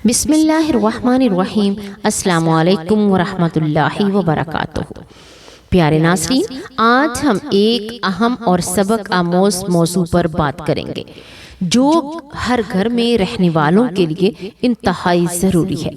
بسم اللہ الرحمن الرحیم۔ السلام علیکم ورحمۃ اللہ وبرکاتہ۔ پیارے ناظرین، آج ہم ایک اہم اور سبق آموز موضوع پر بات کریں گے جو ہر گھر میں رہنے والوں کے لیے انتہائی ضروری ہے۔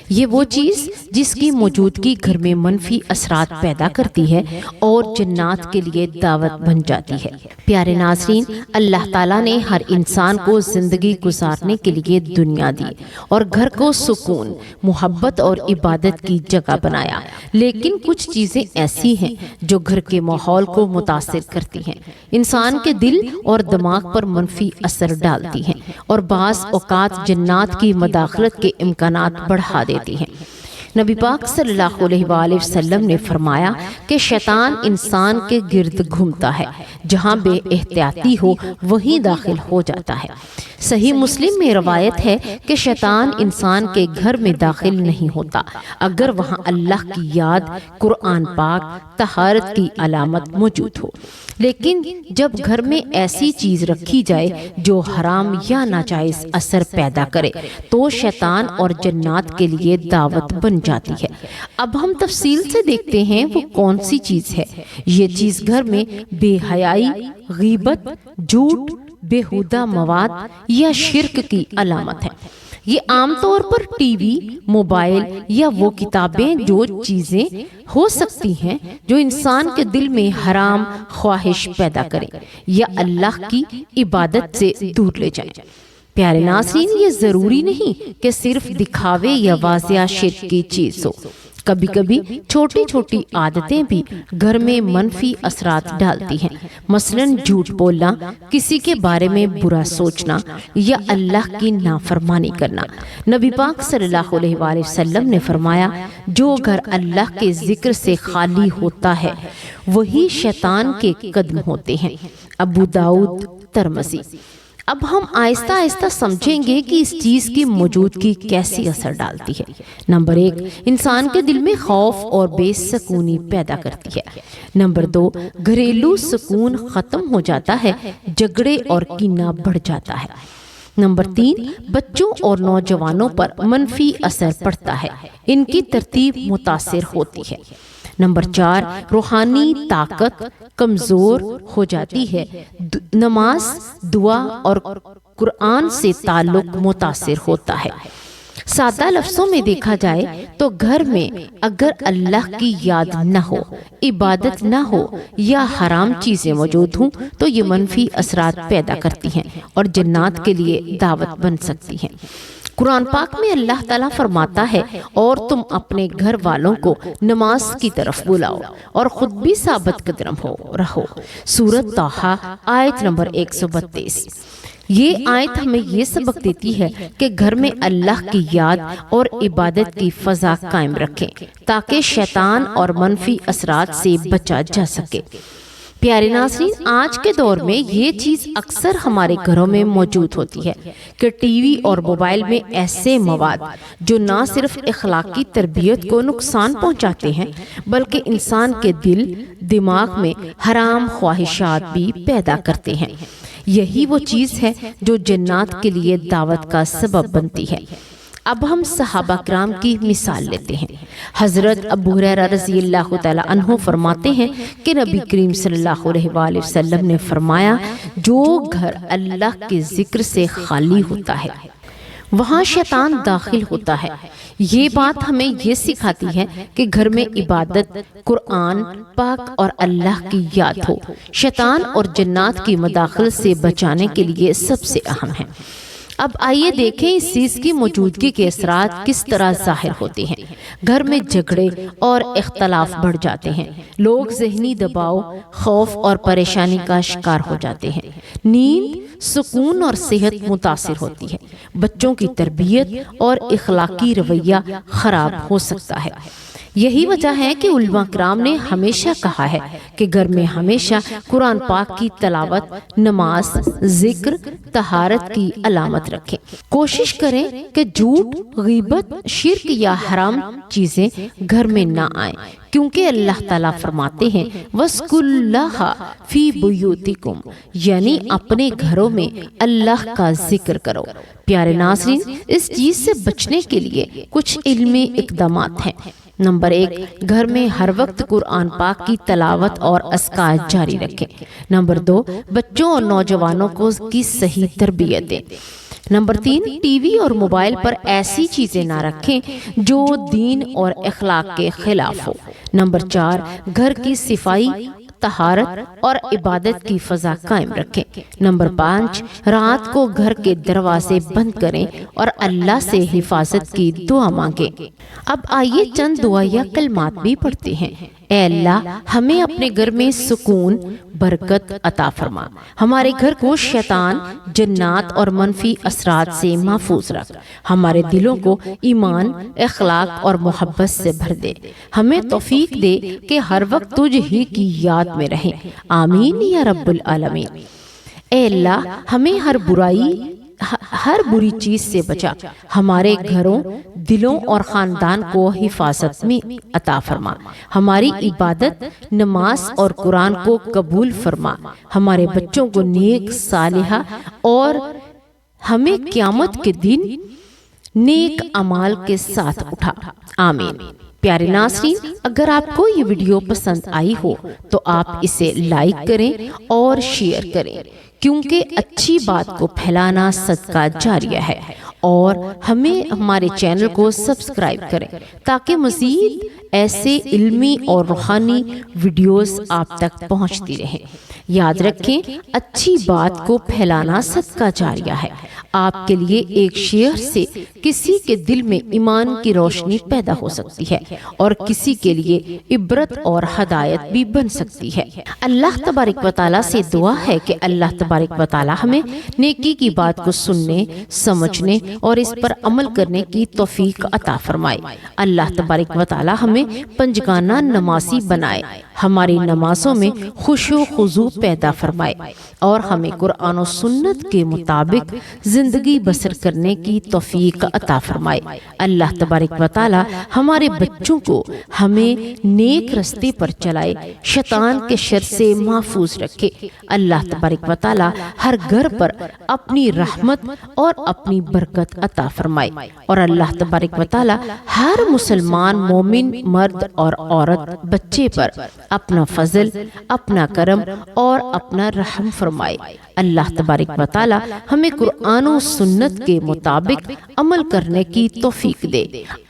یہ وہ چیز جس کی موجودگی گھر میں منفی اثرات پیدا کرتی ہے اور جنات کے لیے دعوت بن جاتی ہے۔ پیارے ناظرین، اللہ تعالیٰ نے ہر انسان کو زندگی گزارنے کے لیے دنیا دی اور گھر کو سکون، محبت اور عبادت کی جگہ بنایا، لیکن کچھ چیزیں ایسی ہیں جو گھر کے ماحول کو متاثر کرتی ہیں، انسان کے دل اور دماغ پر منفی اثر ڈالتی ہیں اور بعض اوقات جنات کی مداخلت کے امکانات بڑھا دیتی ہیں۔ نبی پاک صلی اللہ علیہ وآلہ وسلم نے فرمایا کہ شیطان انسان کے گرد گھومتا ہے، جہاں بے احتیاطی ہو وہیں داخل ہو جاتا ہے۔ صحیح مسلم میں روایت ہے کہ شیطان انسان کے گھر میں داخل نہیں ہوتا اگر وہاں اللہ کی یاد، قرآن پاک، طہارت کی علامت موجود ہو، لیکن جب گھر میں ایسی چیز رکھی جائے جو حرام یا ناجائز اثر پیدا کرے تو شیطان اور جنات کے لیے دعوت بن جاتی ہے۔ اب ہم تفصیل سے دیکھتے ہیں وہ کون سی چیز ہے۔ یہ چیز گھر میں بے حیائی، غیبت، جھوٹ، بےہودہ مواد یا شرک کی علامت ہے۔ یہ عام طور پر ٹی وی، موبائل یا وہ کتابیں جو چیزیں ہو سکتی ہیں جو انسان کے دل میں حرام خواہش پیدا کریں یا اللہ کی عبادت سے دور لے جائیں۔ پیارے ناظرین، یہ ضروری نہیں کہ صرف دکھاوے یا واضح شرک کی چیز ہو۔ کبھی کبھی چھوٹی چھوٹی عادتیں بھی گھر میں منفی اثرات ڈالتی ہیں، مثلاً جھوٹ بولنا، کسی کے بارے میں برا سوچنا یا اللہ کی نافرمانی کرنا۔ نبی پاک صلی اللہ علیہ وآلہ وسلم نے فرمایا، جو گھر اللہ کے ذکر سے خالی ہوتا ہے وہی شیطان کے قدم ہوتے ہیں۔ ابو داؤد، ترمذی۔ اب ہم آہستہ آہستہ سمجھیں گے کہ اس چیز کی موجودگی کیسی اثر ڈالتی ہے۔ نمبر 1، انسان کے دل میں خوف اور بے سکونی پیدا کرتی ہے۔ نمبر 2، گھریلو سکون ختم ہو جاتا ہے، جھگڑے اور کینہ بڑھ جاتا ہے۔ نمبر 3، بچوں اور نوجوانوں پر منفی اثر پڑتا ہے، ان کی ترتیب متاثر ہوتی ہے۔ نمبر 4، روحانی طاقت کمزور ہو جاتی ہے، نماز، دعا اور قرآن سے تعلق متاثر ہوتا ہے۔ سادہ لفظوں میں دیکھا جائے تو گھر میں اگر اللہ کی یاد نہ ہو، عبادت نہ ہو یا حرام چیزیں موجود ہوں تو یہ منفی اثرات پیدا کرتی ہیں اور جنات کے لیے دعوت بن سکتی ہیں۔ قرآن پاک میں اللہ تعالیٰ فرماتا ہے، اور تم اپنے گھر والوں کو نماز کی طرف بلاؤ اور خود بھی ثابت قدم رہو۔ سورۃ طٰہٰ، آیت نمبر 132۔ یہ آیت ہمیں یہ سبق دیتی ہے کہ گھر میں اللہ کی یاد اور عبادت کی فضا قائم رکھیں تاکہ شیطان اور منفی اثرات سے بچا جا سکے۔ پیارے ناظرین، آج کے دور میں یہ چیز اکثر ہمارے گھروں میں موجود ہوتی ہے کہ ٹی وی اور موبائل میں ایسے مواد جو نہ صرف اخلاقی تربیت کو نقصان پہنچاتے ہیں بلکہ انسان کے دل، دماغ میں حرام خواہشات بھی پیدا کرتے ہیں۔ یہی وہ چیز ہے جو جنات کے لیے دعوت کا سبب بنتی ہے۔ اب ہم صحابہ کرام کی مثال لیتے ہیں۔ حضرت ابو ہریرہ رضی اللہ تعالیٰ عنہ فرماتے ہیں کہ نبی کریم صلی اللہ علیہ وآلہ وسلم نے فرمایا، جو گھر اللہ کے ذکر سے خالی ہوتا ہے وہاں شیطان داخل ہوتا ہے۔ یہ بات ہمیں یہ سکھاتی ہے کہ گھر میں عبادت، قرآن پاک اور اللہ کی یاد ہو، شیطان اور جنات کی مداخلت سے بچانے کے لیے سب سے اہم ہے۔ اب آئیے دیکھیں اس چیز کی موجودگی کے اثرات کس طرح ظاہر ہوتے ہیں۔ گھر میں جھگڑے اور اختلاف بڑھ جاتے ہیں، لوگ ذہنی دباؤ، خوف اور پریشانی کا شکار ہو جاتے ہیں، نیند، سکون اور صحت متاثر ہوتی ہے، بچوں کی تربیت اور اخلاقی رویہ خراب ہو سکتا ہے۔ یہی وجہ ہے کہ علماء کرام نے ہمیشہ کہا ہے کہ گھر میں ہمیشہ قرآن پاک کی تلاوت، نماز، ذکر، طہارت کی علامت رکھیں۔ کوشش کریں کہ جھوٹ، غیبت، شرک یا حرام چیزیں گھر میں نہ آئیں، کیونکہ اللہ تعالیٰ فرماتے ہیں وَاذْكُرُوا اللَّهَ فِي بُيُوتِكُمْ، یعنی اپنے گھروں میں اللہ کا ذکر کرو۔ پیارے ناظرین، اس چیز سے بچنے کے لیے کچھ علمی اقدامات ہیں۔ نمبر 1، گھر میں ہر وقت قرآن پاک کی تلاوت اور اذکار جاری رکھیں۔ نمبر 2، بچوں اور نوجوانوں کو کی صحیح تربیت دیں۔ نمبر 3، ٹی وی اور موبائل پر ایسی چیزیں نہ رکھیں جو دین اور اخلاق کے خلاف ہو۔ نمبر 4، گھر کی صفائی، طہارت اور عبادت کی فضا قائم رکھیں۔ نمبر 5، رات کو گھر کے دروازے بند کریں اور اللہ سے حفاظت کی دعا مانگیں۔ اب آئیے چند دعا یا کلمات بھی پڑھتے ہیں۔ اے اللہ، ہمیں اپنے گھر میں سکون، برکت عطا فرما۔ ہمارے گھر کو شیطان، جنات اور منفی اثرات سے محفوظ رکھ۔ ہمارے دلوں کو ایمان، اخلاق اور محبت سے بھر دے۔ ہمیں توفیق دے کہ ہر وقت تجھ ہی کی یاد میں رہیں۔ آمین یا رب العالمین۔ اے اللہ، ہمیں ہر بری چیز سے بچا۔ ہمارے گھروں، دلوں اور خاندان کو حفاظت میں عطا فرما۔ ہماری عبادت، نماز اور قرآن کو قبول فرما۔ ہمارے بچوں کو نیک، صالحہ اور ہمیں قیامت کے دن نیک اعمال کے ساتھ اٹھا۔ آمین۔ پیارے ناظرین، اگر آپ کو یہ ویڈیو پسند آئی ہو تو آپ اسے لائک کریں اور شیئر کریں، کیونکہ اچھی بات کو پھیلانا صدقہ جاریہ ہے، اور ہمارے چینل کو سبسکرائب کریں تاکہ مزید ایسے علمی اور روحانی ویڈیوز آپ تک پہنچتی رہیں۔ یاد رکھیں، اچھی بات کو پھیلانا صدقہ جاریہ ہے۔ آپ کے لیے ایک شیئر سے کسی کے دل میں ایمان کی روشنی پیدا ہو سکتی ہے اور کسی کے لیے عبرت اور ہدایت بھی بن سکتی ہے۔ اللہ تبارک و تعالیٰ سے دعا ہے کہ اللہ تبارک و تعالیٰ ہمیں نیکی کی بات کو سننے، سمجھنے اور اس پر عمل کرنے کی توفیق عطا فرمائے۔ اللہ تبارک و تعالیٰ ہمیں پنجگانہ نمازی بنائے، ہماری نمازوں میں خشوع و خضوع پیدا فرمائے اور ہمیں قرآن و سنت کے مطابق زندگی بسر کرنے کی توفیق عطا فرمائے۔ اللہ تبارک و تعالی ہمارے بچوں کو ہمیں نیک رستے پر چلائے، شیطان کے شر سے محفوظ رکھے۔ اللہ تبارک و تعالی ہر گھر پر اپنی رحمت اور اپنی برکت عطا فرمائے، اور اللہ تبارک و تعالی ہر مسلمان مومن مرد اور عورت بچے پر اپنا فضل، اپنا کرم اور اپنا رحم فرمائے۔ اللہ تبارک و تعالی ہمیں قرآن و سنت کے مطابق عمل کرنے کی توفیق دے۔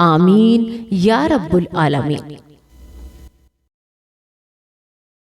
آمین یا رب العالمین۔